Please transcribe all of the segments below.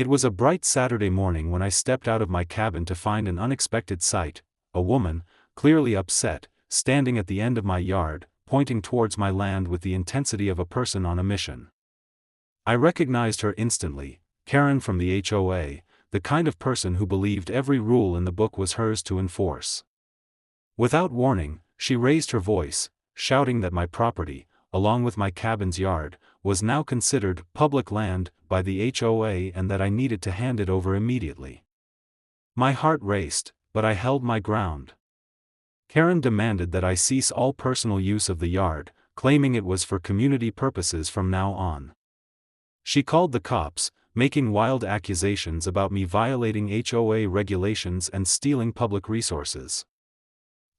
It was a bright Saturday morning when I stepped out of my cabin to find an unexpected sight: a woman, clearly upset, standing at the end of my yard, pointing towards my land with the intensity of a person on a mission. I recognized her instantly, Karen from the HOA, the kind of person who believed every rule in the book was hers to enforce. Without warning, she raised her voice, shouting that my property, along with my cabin's yard, was now considered public land by the HOA and that I needed to hand it over immediately. My heart raced, but I held my ground. Karen demanded that I cease all personal use of the yard, claiming it was for community purposes from now on. She called the cops, making wild accusations about me violating HOA regulations and stealing public resources.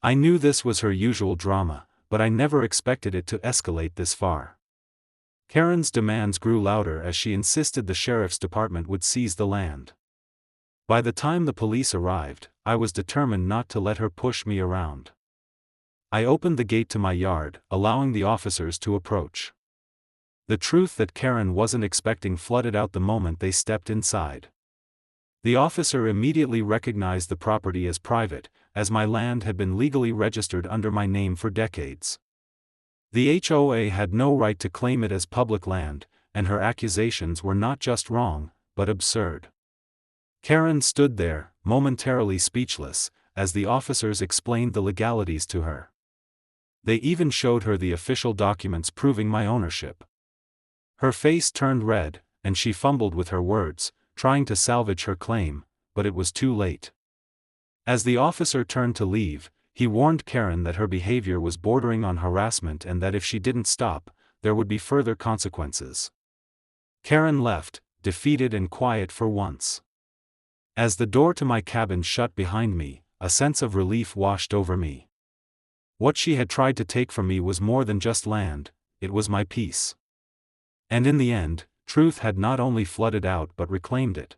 I knew this was her usual drama, but I never expected it to escalate this far. Karen's demands grew louder as she insisted the sheriff's department would seize the land. By the time the police arrived, I was determined not to let her push me around. I opened the gate to my yard, allowing the officers to approach. The truth that Karen wasn't expecting flooded out the moment they stepped inside. The officer immediately recognized the property as private, as my land had been legally registered under my name for decades. The HOA had no right to claim it as public land, and her accusations were not just wrong, but absurd. Karen stood there, momentarily speechless, as the officers explained the legalities to her. They even showed her the official documents proving my ownership. Her face turned red, and she fumbled with her words, trying to salvage her claim, but it was too late. As the officer turned to leave, he warned Karen that her behavior was bordering on harassment and that if she didn't stop, there would be further consequences. Karen left, defeated and quiet for once. As the door to my cabin shut behind me, a sense of relief washed over me. What she had tried to take from me was more than just land, it was my peace. And in the end, truth had not only flooded out but reclaimed it.